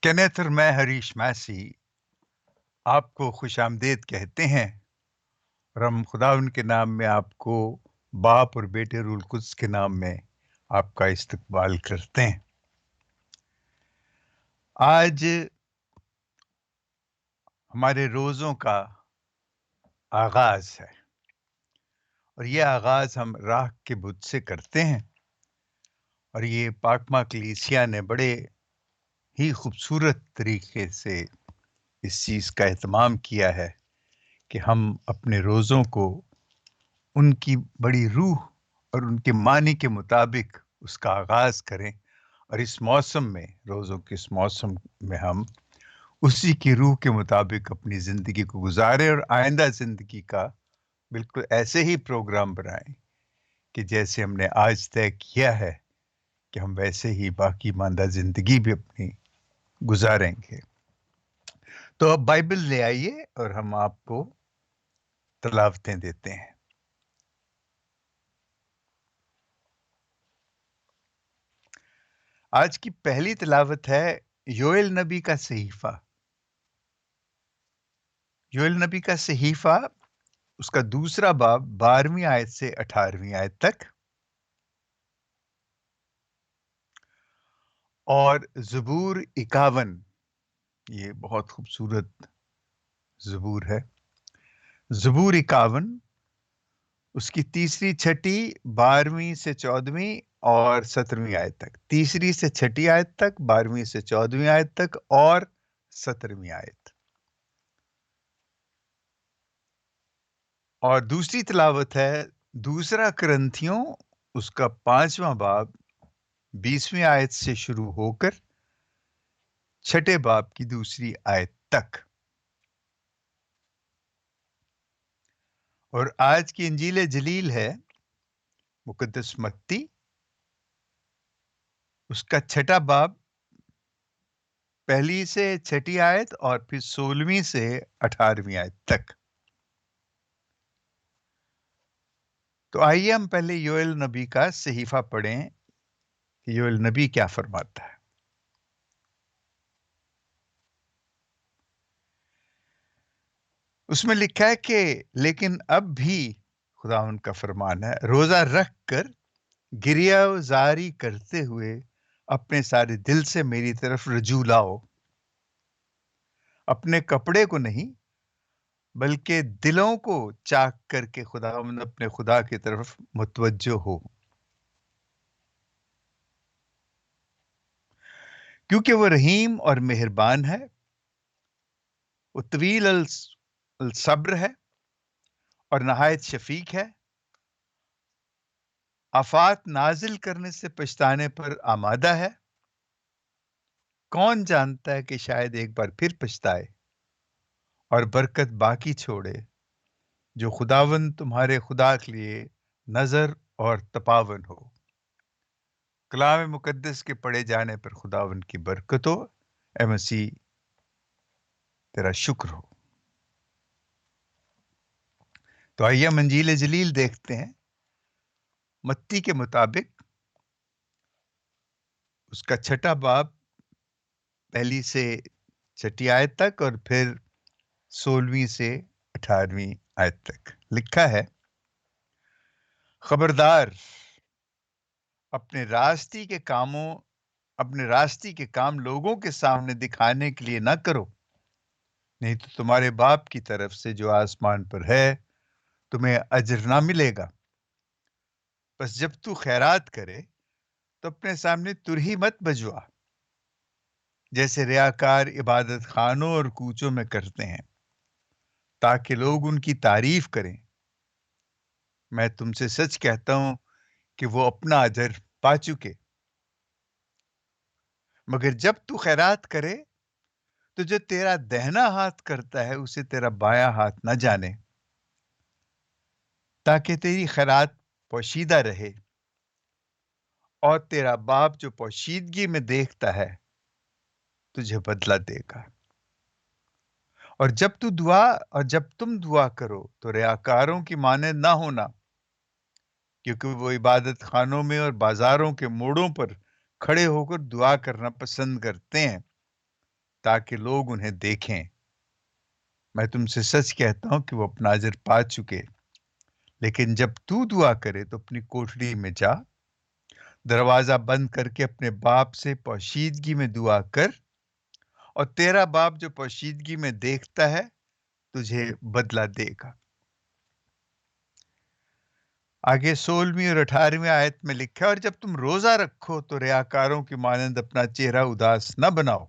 Kenneth اور میں Harish Messi آپ کو خوش آمدید کہتے ہیں اور ہم خدا ان کے نام میں آپ کو باپ اور بیٹے روح القدس کے نام میں آپ کا استقبال کرتے ہیں۔ آج ہمارے روزوں کا آغاز ہے اور یہ آغاز ہم راہ کے بدھ سے کرتے ہیں، اور یہ پاکما کلیسیا نے بڑے ہی خوبصورت طریقے سے اس چیز کا اہتمام کیا ہے کہ ہم اپنے روزوں کو ان کی بڑی روح اور ان کے معنی کے مطابق اس کا آغاز کریں، اور اس موسم میں، روزوں کے اس موسم میں ہم اسی کی روح کے مطابق اپنی زندگی کو گزاریں اور آئندہ زندگی کا بالکل ایسے ہی پروگرام بنائیں کہ جیسے ہم نے آج طے کیا ہے کہ ہم ویسے ہی باقی ماندہ زندگی بھی اپنی گزاریں گے۔ تو اب بائبل لے آئیے اور ہم آپ کو تلاوتیں دیتے ہیں۔ آج کی پہلی تلاوت ہے یوئیل نبی کا صحیفہ۔ یوئیل نبی کا صحیفہ، اس کا دوسرا باب 12ویں آیت سے 18ویں آیت تک، اور زبور 51، یہ بہت خوبصورت زبور ہے۔ زبور 51، اس کی تیسری چھٹی 12ویں سے 14ویں اور 17ویں آیت تک، تیسری سے چھٹی آیت تک، 12ویں سے 14ویں آیت تک اور 17ویں آیت۔ اور دوسری تلاوت ہے دوسرا کرنتھیوں، اس کا 5واں باب 20ویں آیت سے شروع ہو کر چھٹے باب کی دوسری آیت تک۔ اور آج کی انجیل جلیل ہے مقدس متی، اس کا چھٹا باب پہلی سے چھٹی آیت اور پھر 16ویں سے 18ویں آیت تک۔ تو آئیے ہم پہلے یوئیل نبی کا صحیفہ پڑھیں کہ یوئیل نبی کیا فرماتا ہے۔ اس میں لکھا ہے کہ لیکن اب بھی، خدا ان کا فرمان ہے، روزہ رکھ کر گریہ زاری کرتے ہوئے اپنے سارے دل سے میری طرف رجوع لاؤ، اپنے کپڑے کو نہیں بلکہ دلوں کو چاک کر کے خداوند اپنے خدا کی طرف متوجہ ہو، کیونکہ وہ رحیم اور مہربان ہے، وہ طویل الصبر ہے اور نہایت شفیق ہے، آفات نازل کرنے سے پچھتانے پر آمادہ ہے۔ کون جانتا ہے کہ شاید ایک بار پھر پچھتائے اور برکت باقی چھوڑے، جو خداوند تمہارے خدا کے لیے نظر اور تپاون ہو۔ کلام مقدس کے پڑھے جانے پر خداوند کی برکت ہو۔ اے مسیح تیرا شکر ہو۔ تو آئیے ہم انجیل جلیل دیکھتے ہیں۔ متی کے مطابق اس کا چھٹا باب پہلی سے چھٹی آیت تک اور پھر 16ویں سے 18ویں آیت تک لکھا ہے، خبردار، اپنے راستی کے کام لوگوں کے سامنے دکھانے کے لیے نہ کرو، نہیں تو تمہارے باپ کی طرف سے جو آسمان پر ہے تمہیں اجر نہ ملے گا۔ بس جب تو خیرات کرے تو اپنے سامنے ترہی مت بجوا، جیسے ریاکار عبادت خانوں اور کوچوں میں کرتے ہیں، تاکہ لوگ ان کی تعریف کریں۔ میں تم سے سچ کہتا ہوں کہ وہ اپنا اجر پا چکے۔ مگر جب تو خیرات کرے تو جو تیرا دہنا ہاتھ کرتا ہے اسے تیرا بایاں ہاتھ نہ جانے، تاکہ تیری خیرات پوشیدہ رہے، اور تیرا باپ جو پوشیدگی میں دیکھتا ہے تجھے بدلہ دے گا۔ اور جب تم دعا کرو تو ریاکاروں کی مانند نہ ہونا، کیونکہ وہ عبادت خانوں میں اور بازاروں کے موڑوں پر کھڑے ہو کر دعا کرنا پسند کرتے ہیں تاکہ لوگ انہیں دیکھیں۔ میں تم سے سچ کہتا ہوں کہ وہ اپنا اجر پا چکے، لیکن جب تو دعا کرے تو اپنی کوٹھری میں جا، دروازہ بند کر کے اپنے باپ سے پوشیدگی میں دعا کر، اور تیرا باپ جو پوشیدگی میں دیکھتا ہے تجھے بدلہ دے گا۔ آگے 16ویں اور 18ویں آیت میں لکھا ہے، اور جب تم روزہ رکھو تو ریاکاروں کی مانند اپنا چہرہ اداس نہ بناؤ،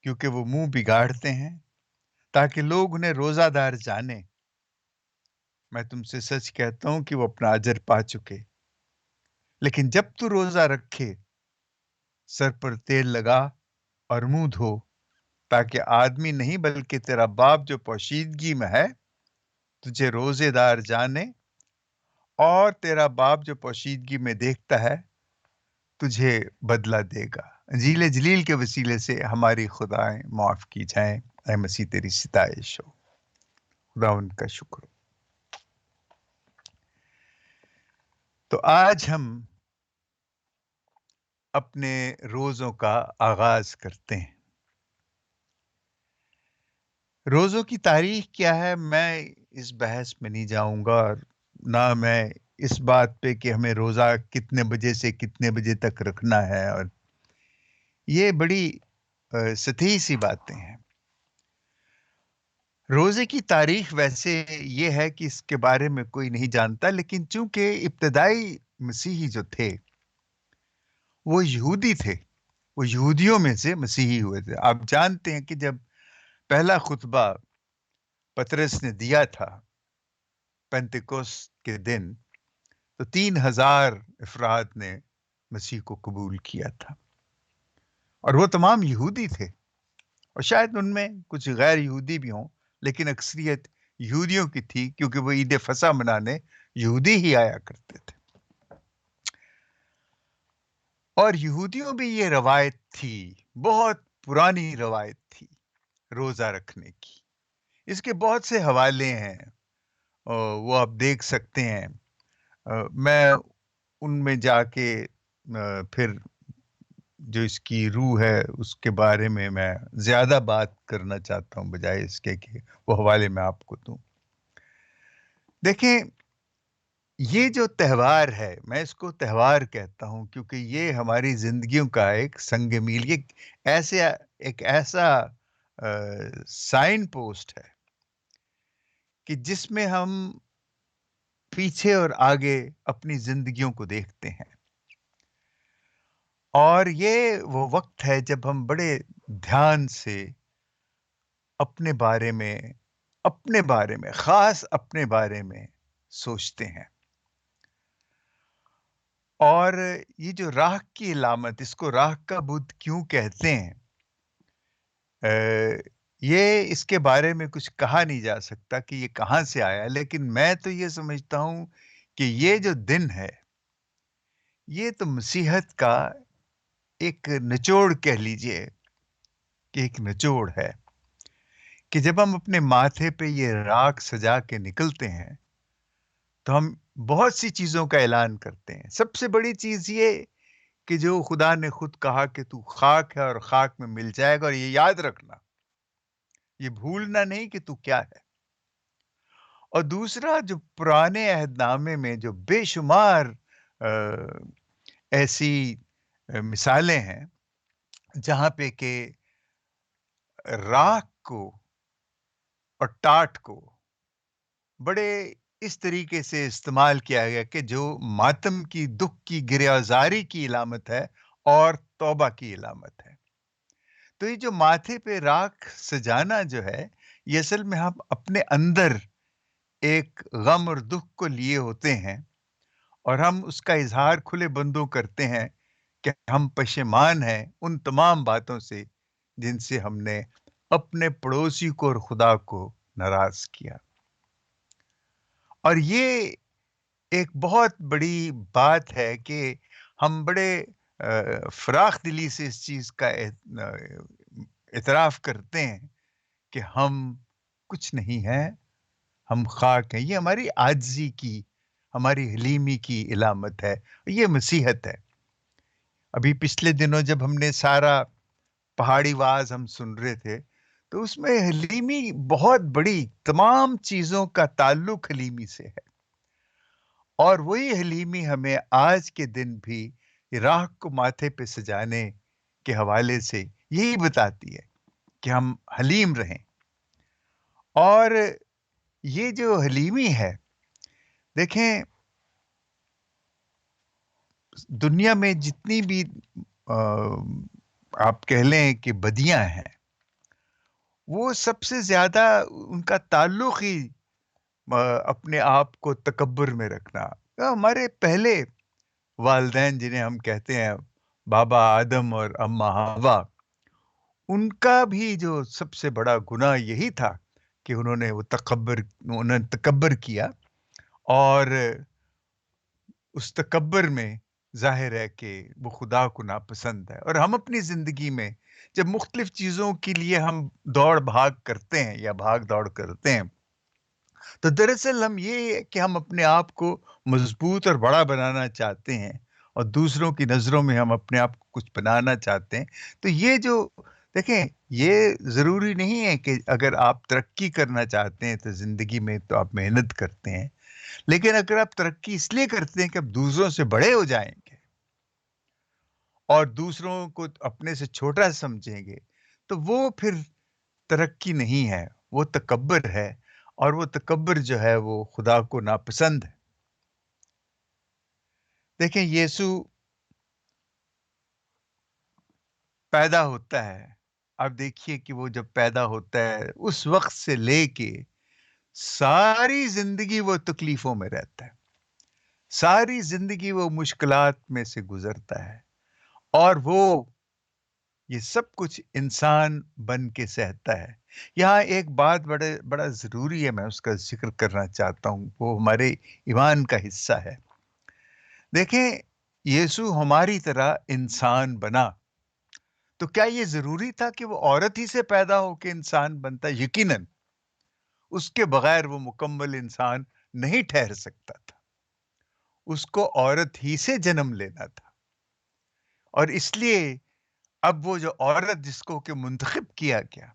کیونکہ وہ منہ بگاڑتے ہیں تاکہ لوگ انہیں روزہ دار جانے۔ میں تم سے سچ کہتا ہوں کہ وہ اپنا اجر پا چکے۔ لیکن جب تو روزہ رکھے، سر پر تیل لگا اور منہ دھو، تاکہ آدمی نہیں بلکہ تیرا باپ جو پوشیدگی میں ہے تجھے روزے دار جانے، اور تیرا باپ جو پوشیدگی میں دیکھتا ہے تجھے بدلہ دے گا۔ انجیل جلیل کے وسیلے سے ہماری خدائیں معاف کی جائیں۔ اے مسیح تیری ستائش ہو، خدا ان کا شکر ہو۔ تو آج ہم اپنے روزوں کا آغاز کرتے ہیں۔ روزوں کی تاریخ کیا ہے میں اس بحث میں نہیں جاؤں گا، اور نہ میں اس بات پہ کہ ہمیں روزہ کتنے بجے سے کتنے بجے تک رکھنا ہے، اور یہ بڑی سطحی سی باتیں ہیں۔ روزے کی تاریخ ویسے یہ ہے کہ اس کے بارے میں کوئی نہیں جانتا، لیکن چونکہ ابتدائی مسیحی جو تھے وہ یہودی تھے، وہ یہودیوں میں سے مسیحی ہوئے تھے۔ آپ جانتے ہیں کہ جب پہلا خطبہ پطرس نے دیا تھا پینتیکوست کے دن، تو 3000 افراد نے مسیح کو قبول کیا تھا، اور وہ تمام یہودی تھے، اور شاید ان میں کچھ غیر یہودی بھی ہوں، لیکن اکثریت یہودیوں کی تھی، کیونکہ وہ عید فصح منانے یہودی ہی آیا کرتے تھے۔ اور یہودیوں بھی یہ روایت تھی، بہت پرانی روایت تھی روزہ رکھنے کی۔ اس کے بہت سے حوالے ہیں، وہ آپ دیکھ سکتے ہیں۔ میں ان میں جا کے پھر جو اس کی روح ہے اس کے بارے میں زیادہ بات کرنا چاہتا ہوں، بجائے اس کے کہ وہ حوالے میں آپ کو دوں۔ دیکھیں، یہ جو تہوار ہے، میں اس کو تہوار کہتا ہوں کیونکہ یہ ہماری زندگیوں کا ایک سنگ میل، یہ ایک ایسا سائن پوسٹ ہے کہ جس میں ہم پیچھے اور آگے اپنی زندگیوں کو دیکھتے ہیں، اور یہ وہ وقت ہے جب ہم بڑے دھیان سے اپنے بارے میں خاص اپنے بارے میں سوچتے ہیں۔ اور یہ جو راہ کی علامت، اس کو راہ کا بدھ کیوں کہتے ہیں، یہ اس کے بارے میں کچھ کہا نہیں جا سکتا کہ یہ کہاں سے آیا، لیکن میں تو یہ سمجھتا ہوں کہ یہ جو دن ہے یہ تو مسیحت کا ایک نچوڑ کہہ لیجئے کہ ایک نچوڑ ہے، کہ جب ہم اپنے ماتھے پہ یہ راکھ سجا کے نکلتے ہیں تو ہم بہت سی چیزوں کا اعلان کرتے ہیں۔ سب سے بڑی چیز یہ کہ جو خدا نے خود کہا کہ تو خاک ہے اور خاک میں مل جائے گا، اور یہ یاد رکھنا، یہ بھولنا نہیں کہ تو کیا ہے۔ اور دوسرا، جو پرانے عہد نامے میں جو بے شمار ایسی مثالیں ہیں جہاں پہ کہ راکھ کو اور ٹاٹ کو بڑے اس طریقے سے استعمال کیا گیا کہ جو ماتم کی، دکھ کی، گریہزاری کی علامت ہے اور توبہ کی علامت ہے۔ تو یہ جو ماتھے پہ راکھ سجانا جو ہے، یہ اصل میں ہم اپنے اندر ایک غم اور دکھ کو لیے ہوتے ہیں، اور ہم اس کا اظہار کھلے بندوں کرتے ہیں کہ ہم پشیمان ہیں ان تمام باتوں سے جن سے ہم نے اپنے پڑوسی کو اور خدا کو ناراض کیا۔ اور یہ ایک بہت بڑی بات ہے کہ ہم بڑے فراخ دلی سے اس چیز کا اعتراف کرتے ہیں کہ ہم کچھ نہیں ہیں، ہم خاک ہیں۔ یہ ہماری عاجزی کی، ہماری حلیمی کی علامت ہے، یہ مسیحت ہے۔ ابھی پچھلے دنوں جب ہم نے سارا پہاڑی واز ہم سن رہے تھے، تو اس میں حلیمی بہت بڑی، تمام چیزوں کا تعلق حلیمی سے ہے، اور وہی حلیمی ہمیں آج کے دن بھی راہ کو ماتھے پہ سجانے کے حوالے سے یہی بتاتی ہے کہ ہم حلیم رہیں۔ اور یہ جو حلیمی ہے، دیکھیں دنیا میں جتنی بھی آ، آپ کہہ لیں کہ بدیاں ہیں، وہ سب سے زیادہ ان کا تعلق ہی اپنے آپ کو تکبر میں رکھنا۔ ہمارے پہلے والدین جنہیں ہم کہتے ہیں بابا آدم اور اماں حوا، ان کا بھی جو سب سے بڑا گناہ یہی تھا کہ انہوں نے تکبر کیا، اور اس تکبر میں ظاہر ہے کہ وہ خدا کو ناپسند ہے۔ اور ہم اپنی زندگی میں جب مختلف چیزوں کے لیے ہم دوڑ بھاگ کرتے ہیں یا بھاگ دوڑ کرتے ہیں، تو دراصل ہم یہ کہ ہم اپنے آپ کو مضبوط اور بڑا بنانا چاہتے ہیں، اور دوسروں کی نظروں میں ہم اپنے آپ کو کچھ بنانا چاہتے ہیں۔ تو یہ جو دیکھیں، یہ ضروری نہیں ہے کہ اگر آپ ترقی کرنا چاہتے ہیں تو زندگی میں تو آپ محنت کرتے ہیں، لیکن اگر آپ ترقی اس لیے کرتے ہیں کہ آپ دوسروں سے بڑے ہو جائیں گے اور دوسروں کو اپنے سے چھوٹا سمجھیں گے، تو وہ پھر ترقی نہیں ہے، وہ تکبر ہے، اور وہ تکبر جو ہے وہ خدا کو ناپسند ہے۔ دیکھیں یسوع پیدا ہوتا ہے، اب دیکھیے کہ وہ جب پیدا ہوتا ہے اس وقت سے لے کے ساری زندگی وہ تکلیفوں میں رہتا ہے، ساری زندگی وہ مشکلات میں سے گزرتا ہے، اور وہ یہ سب کچھ انسان بن کے سہتا ہے۔ یہاں ایک بات بڑا ضروری ہے، میں اس کا ذکر کرنا چاہتا ہوں، وہ ہمارے ایمان کا حصہ ہے۔ دیکھیں یسوع ہماری طرح انسان بنا، تو کیا یہ ضروری تھا کہ وہ عورت ہی سے پیدا ہو کے انسان بنتا؟ یقیناً اس کے بغیر وہ مکمل انسان نہیں ٹھہر سکتا تھا، اس کو عورت ہی سے جنم لینا تھا۔ اور اس لیے اب وہ جو عورت جس کو کہ منتخب کیا گیا،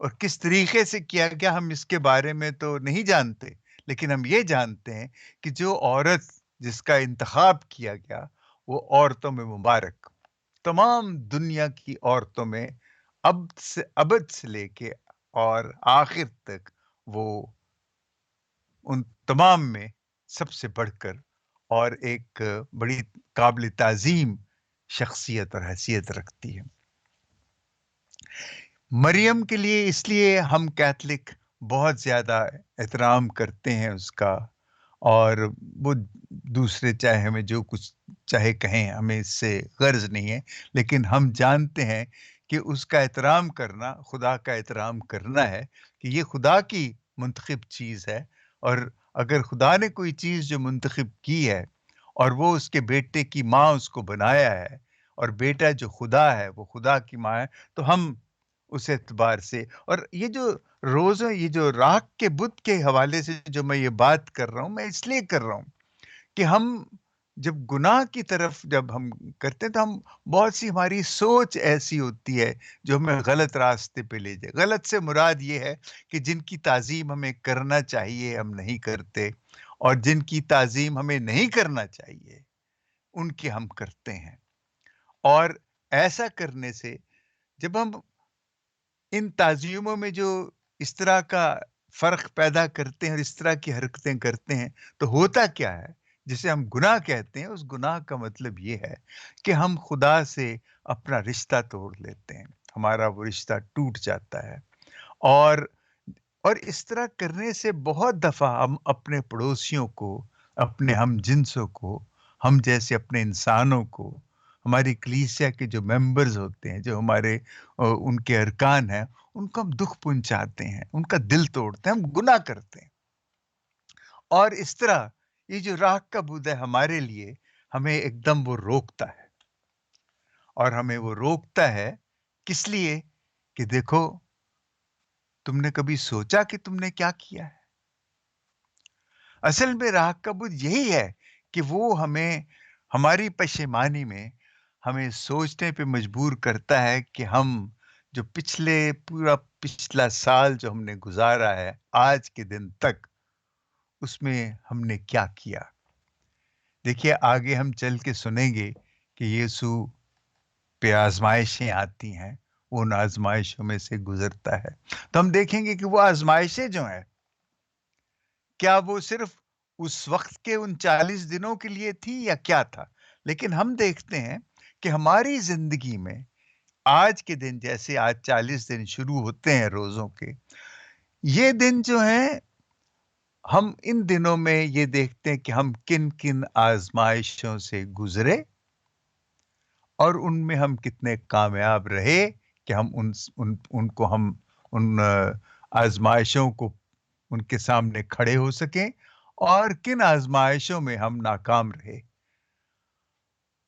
اور کس طریقے سے کیا گیا ہم اس کے بارے میں تو نہیں جانتے، لیکن ہم یہ جانتے ہیں کہ جو عورت جس کا انتخاب کیا گیا، وہ عورتوں میں مبارک، تمام دنیا کی عورتوں میں ابد سے لے کے اور آخر تک وہ ان تمام میں سب سے بڑھ کر اور ایک بڑی قابل تعظیم شخصیت اور حیثیت رکھتی ہے۔ مریم کے لیے اس لیے ہم کیتھولک بہت زیادہ احترام کرتے ہیں اس کا، اور وہ دوسرے چاہے ہمیں جو کچھ چاہے کہیں، ہمیں اس سے غرض نہیں ہے، لیکن ہم جانتے ہیں کہ اس کا احترام کرنا خدا کا احترام کرنا ہے، کہ یہ خدا کی منتخب چیز ہے، اور اگر خدا نے کوئی چیز جو منتخب کی ہے اور وہ اس کے بیٹے کی ماں اس کو بنایا ہے، اور بیٹا جو خدا ہے وہ خدا کی ماں ہے، تو ہم اس اعتبار سے، اور یہ جو روز ہے، یہ جو راک کے بت کے حوالے سے جو میں یہ بات کر رہا ہوں، میں اس لیے کر رہا ہوں کہ ہم جب گناہ کی طرف جب ہم کرتے ہیں تو ہم بہت سی ہماری سوچ ایسی ہوتی ہے جو ہمیں غلط راستے پہ لے جائے۔ غلط سے مراد یہ ہے کہ جن کی تعظیم ہمیں کرنا چاہیے ہم نہیں کرتے، اور جن کی تعظیم ہمیں نہیں کرنا چاہیے ان کی ہم کرتے ہیں۔ اور ایسا کرنے سے جب ہم ان تعظیموں میں جو اس طرح کا فرق پیدا کرتے ہیں اور اس طرح کی حرکتیں کرتے ہیں، تو ہوتا کیا ہے؟ جسے ہم گناہ کہتے ہیں، اس گناہ کا مطلب یہ ہے کہ ہم خدا سے اپنا رشتہ توڑ لیتے ہیں، ہمارا وہ رشتہ ٹوٹ جاتا ہے۔ اور اور اس طرح کرنے سے بہت دفعہ ہم اپنے پڑوسیوں کو، اپنے ہم جنسوں کو، ہم جیسے اپنے انسانوں کو، ہماری کلیسیا کے جو ممبرز ہوتے ہیں، جو ہمارے ان کے ارکان ہیں، ان کو ہم دکھ پہنچاتے ہیں، ان کا دل توڑتے ہیں، ہم گناہ کرتے ہیں۔ اور اس طرح یہ جو راہ کا بود ہے ہمارے لیے، ہمیں ایک دم وہ روکتا ہے، اور ہمیں وہ روکتا ہے کس لیے؟ کہ دیکھو، تم نے کبھی سوچا کہ تم نے کیا کیا ہے؟ اصل میں راہ کا بود یہی ہے کہ وہ ہمیں ہماری پشیمانی میں ہمیں سوچنے پہ مجبور کرتا ہے کہ ہم جو پورا پچھلا سال جو ہم نے گزارا ہے آج کے دن تک، اس میں ہم نے کیا کیا۔ دیکھیے آگے ہم چل کے سنیں گے کہ یسوع پہ آزمائشیں آتی ہیں، وہ ان آزمائشوں میں سے گزرتا ہے، تو ہم دیکھیں گے کہ وہ آزمائشیں جو ہیں کیا وہ صرف اس وقت کے ان 40 دنوں کے لیے تھی یا کیا تھا؟ لیکن ہم دیکھتے ہیں کہ ہماری زندگی میں آج کے دن، جیسے آج 40 دن شروع ہوتے ہیں روزوں کے، یہ دن جو ہیں ہم ان دنوں میں یہ دیکھتے ہیں کہ ہم کن کن آزمائشوں سے گزرے اور ان میں ہم کتنے کامیاب رہے کہ ہم ان کو ہم ان آزمائشوں کو ان کے سامنے کھڑے ہو سکیں، اور کن آزمائشوں میں ہم ناکام رہے۔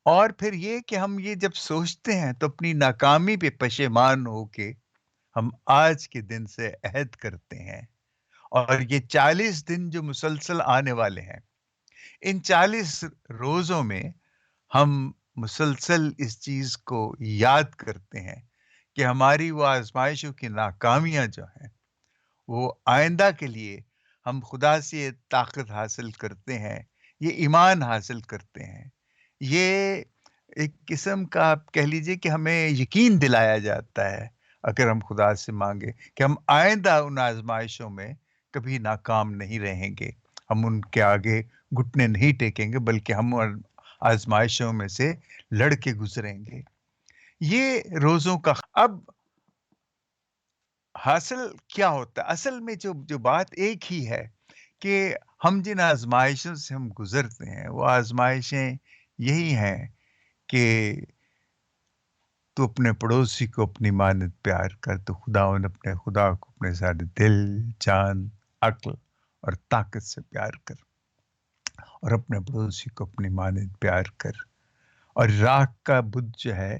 اور پھر یہ کہ ہم یہ جب سوچتے ہیں تو اپنی ناکامی پہ پشیمان ہو کے ہم آج کے دن سے عہد کرتے ہیں، اور یہ 40 دن جو مسلسل آنے والے ہیں، ان 40 روزوں میں ہم مسلسل اس چیز کو یاد کرتے ہیں کہ ہماری وہ آزمائشوں کی ناکامیاں جو ہیں، وہ آئندہ کے لیے ہم خدا سے یہ طاقت حاصل کرتے ہیں، یہ ایمان حاصل کرتے ہیں، یہ ایک قسم کا آپ کہہ لیجئے کہ ہمیں یقین دلایا جاتا ہے اگر ہم خدا سے مانگے کہ ہم آئندہ ان آزمائشوں میں کبھی ناکام نہیں رہیں گے، ہم ان کے آگے گھٹنے نہیں ٹیکیں گے، بلکہ ہم آزمائشوں میں سے لڑ کے گزریں گے۔ یہ روزوں کا اب حاصل کیا ہوتا ہے؟ اصل میں جو بات ایک ہی ہے کہ ہم جن آزمائشوں سے ہم گزرتے ہیں، وہ آزمائشیں یہی ہیں کہ تو اپنے پڑوسی کو اپنی مانند پیار کر، تو اپنے خدا کو اپنے سارے دل، جان، عقل اور طاقت سے پیار کر، اور اپنے پڑوسی کو اپنی مانند پیار کر۔ اور راہ کا بت جو ہے،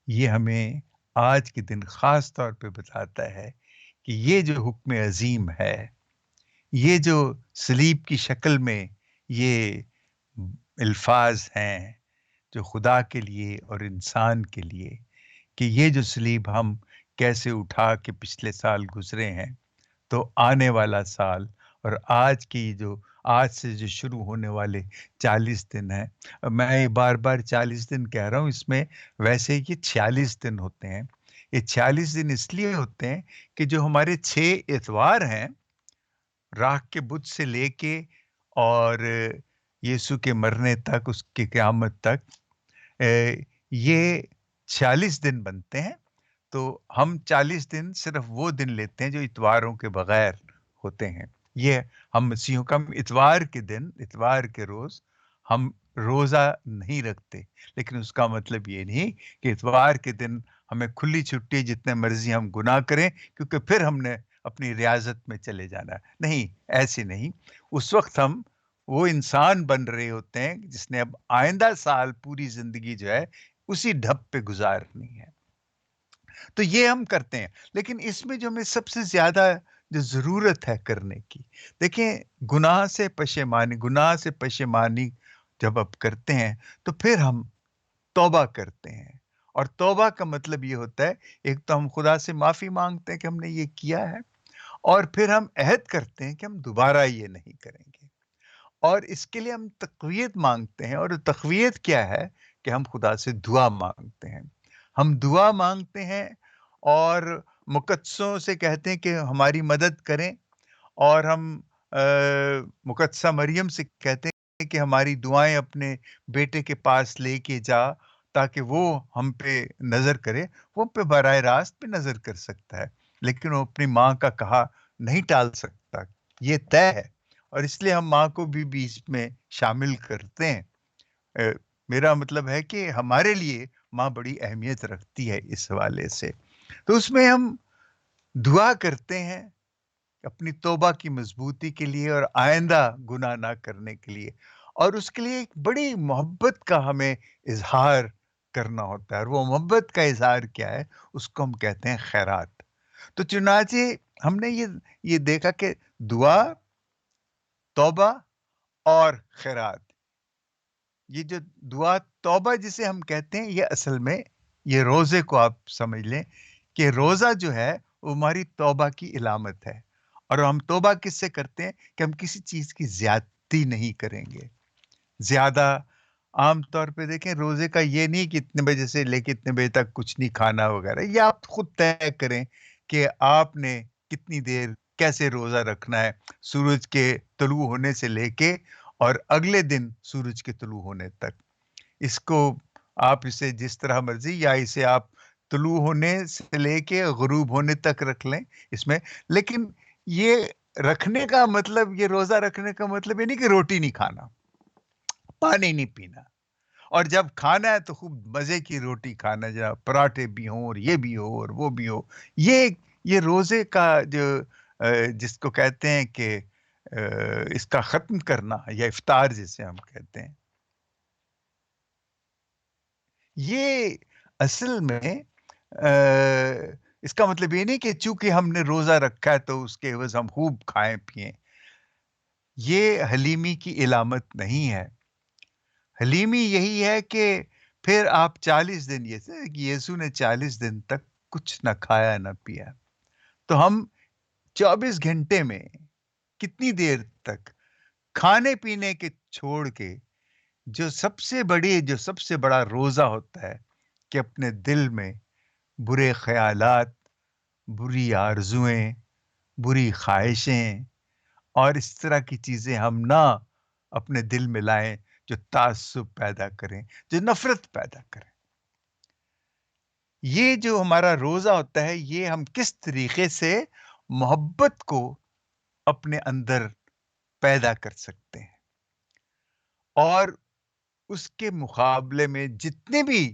یہ ہمیں آج کے دن خاص طور پہ بتاتا ہے کہ یہ جو حکم عظیم ہے، یہ جو صلیب کی شکل میں یہ الفاظ ہیں جو خدا کے لیے اور انسان کے لیے، کہ یہ جو صلیب ہم کیسے اٹھا کے پچھلے سال گزرے ہیں، تو آنے والا سال اور آج سے جو شروع ہونے والے 40 دن ہیں، میں بار بار 40 دن کہہ رہا ہوں، اس میں ویسے یہ 46 دن ہوتے ہیں۔ یہ 46 دن اس لیے ہوتے ہیں کہ جو ہمارے 6 اتوار ہیں، راہ کے بت سے لے کے اور یسوع کے مرنے تک، اس کی قیامت تک، یہ 46 دن بنتے ہیں۔ تو ہم 40 دن صرف وہ دن لیتے ہیں جو اتواروں کے بغیر ہوتے ہیں۔ یہ ہم مسیحوں کا اتوار کے دن، اتوار کے روز ہم روزہ نہیں رکھتے، لیکن اس کا مطلب یہ نہیں کہ اتوار کے دن ہمیں کھلی چھٹی، جتنے مرضی ہم گناہ کریں کیونکہ پھر ہم نے اپنی ریاضت میں چلے جانا ہے۔ نہیں، ایسے نہیں۔ اس وقت ہم وہ انسان بن رہے ہوتے ہیں جس نے اب آئندہ سال پوری زندگی جو ہے اسی ڈھب پہ گزارنی ہے۔ تو یہ ہم کرتے ہیں، لیکن اس میں جو ہمیں سب سے زیادہ جو ضرورت ہے کرنے کی، دیکھیں، گناہ سے پشیمانی جب آپ کرتے ہیں تو پھر ہم توبہ کرتے ہیں، اور توبہ کا مطلب یہ ہوتا ہے، ایک تو ہم خدا سے معافی مانگتے ہیں کہ ہم نے یہ کیا ہے، اور پھر ہم عہد کرتے ہیں کہ ہم دوبارہ یہ نہیں کریں گے، اور اس کے لیے ہم تقویت مانگتے ہیں۔ اور تقویت کیا ہے؟ کہ ہم خدا سے دعا مانگتے ہیں، ہم دعا مانگتے ہیں اور مقدسوں سے کہتے ہیں کہ ہماری مدد کریں، اور ہم مقدسہ مریم سے کہتے ہیں کہ ہماری دعائیں اپنے بیٹے کے پاس لے کے جا، تاکہ وہ ہم پہ نظر کرے۔ وہ پہ براہ راست پہ نظر کر سکتا ہے، لیکن وہ اپنی ماں کا کہا نہیں ٹال سکتا، یہ طے ہے، اور اس لیے ہم ماں کو بھی بیچ میں شامل کرتے ہیں۔ میرا مطلب ہے کہ ہمارے لیے ماں بڑی اہمیت رکھتی ہے اس حوالے سے۔ تو اس میں ہم دعا کرتے ہیں اپنی توبہ کی مضبوطی کے لیے اور آئندہ گناہ نہ کرنے کے لیے، اور اس کے لیے ایک بڑی محبت کا ہمیں اظہار کرنا ہوتا ہے، اور وہ محبت کا اظہار کیا ہے؟ اس کو ہم کہتے ہیں خیرات۔ تو چنانچہ ہم نے یہ دیکھا کہ دعا، توبہ اور خیرات، یہ جو دعا توبہ جسے ہم کہتے ہیں، یہ اصل میں یہ روزے کو آپ سمجھ لیں کہ روزہ جو ہے وہ ہماری توبہ کی علامت ہے، اور ہم توبہ کس سے کرتے ہیں کہ ہم کسی چیز کی زیادتی نہیں کریں گے زیادہ. عام طور پہ دیکھیں روزے کا یہ نہیں کہ اتنے بجے سے لے کے اتنے بجے تک کچھ نہیں کھانا وغیرہ، یہ آپ خود طے کریں کہ آپ نے کتنی دیر کیسے روزہ رکھنا ہے، سورج کے طلوع ہونے سے لے کے اور اگلے دن سورج کے طلوع ہونے تک. اس کو آپ اسے جس طرح مرضی، یا اسے آپ طلوع ہونے سے لے کے غروب ہونے تک رکھ لیں اس میں. لیکن یہ رکھنے کا مطلب، یہ روزہ رکھنے کا مطلب یہ نہیں کہ روٹی نہیں کھانا، پانی نہیں پینا، اور جب کھانا ہے تو خوب مزے کی روٹی کھانا، جہاں پراٹھے بھی ہوں اور یہ بھی ہو اور وہ بھی ہو. یہ روزے کا جو جس کو کہتے ہیں کہ اس کا ختم کرنا، یا افطار جسے ہم کہتے ہیں، یہ اصل میں اس کا مطلب یہ نہیں کہ چونکہ ہم نے روزہ رکھا ہے تو اس کے عوض ہم خوب کھائیں پیئیں. یہ حلیمی کی علامت نہیں ہے. حلیمی یہی ہے کہ پھر آپ 40 دن، یسوع نے 40 دن تک کچھ نہ کھایا نہ پیا، تو ہم 24 گھنٹے میں کتنی دیر تک کھانے پینے کے چھوڑ کے جو سب سے بڑا روزہ ہوتا ہے کہ اپنے دل میں برے خیالات، بری آرزویں، بری خواہشیں اور اس طرح کی چیزیں ہم نہ اپنے دل میں لائیں جو تعصب پیدا کریں، جو نفرت پیدا کریں. یہ جو ہمارا روزہ ہوتا ہے، یہ ہم کس طریقے سے محبت کو اپنے اندر پیدا کر سکتے ہیں، اور اس کے مقابلے میں جتنے بھی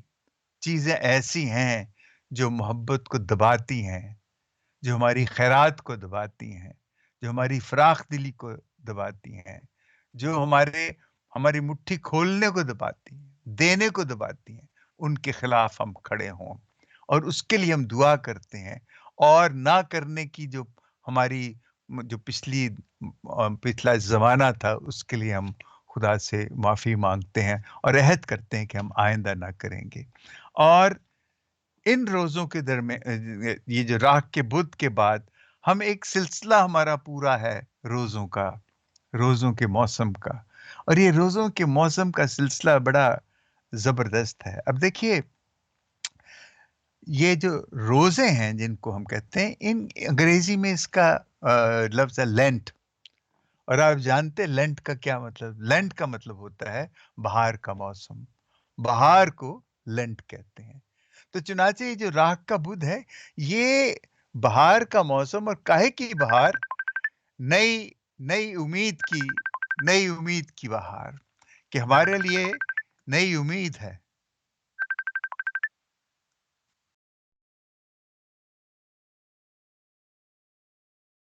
چیزیں ایسی ہیں جو محبت کو دباتی ہیں، جو ہماری خیرات کو دباتی ہیں، جو ہماری فراخ دلی کو دباتی ہیں، جو ہماری مٹھی کھولنے کو دباتی ہیں، دینے کو دباتی ہیں، ان کے خلاف ہم کھڑے ہوں، اور اس کے لیے ہم دعا کرتے ہیں. اور نہ کرنے کی جو ہماری جو پچھلا زمانہ تھا، اس کے لیے ہم خدا سے معافی مانگتے ہیں اور عہد کرتے ہیں کہ ہم آئندہ نہ کریں گے. اور ان روزوں کے درمیان، یہ جو راہ کے بدھ کے بعد، ہم ایک سلسلہ ہمارا پورا ہے روزوں کا، روزوں کے موسم کا. اور یہ روزوں کے موسم کا سلسلہ بڑا زبردست ہے. اب دیکھیے، یہ جو روزے ہیں جن کو ہم کہتے ہیں، ان انگریزی میں اس کا لفظ ہے لینٹ. اور آپ جانتے ہیں لینٹ کا کیا مطلب؟ لینٹ کا مطلب ہوتا ہے بہار کا موسم. بہار کو لینٹ کہتے ہیں. تو چنانچہ یہ جو راہ کا بدھ ہے، یہ بہار کا موسم. اور کاہے کی بہار؟ نئی نئی امید کی بہار، کہ ہمارے لیے نئی امید ہے.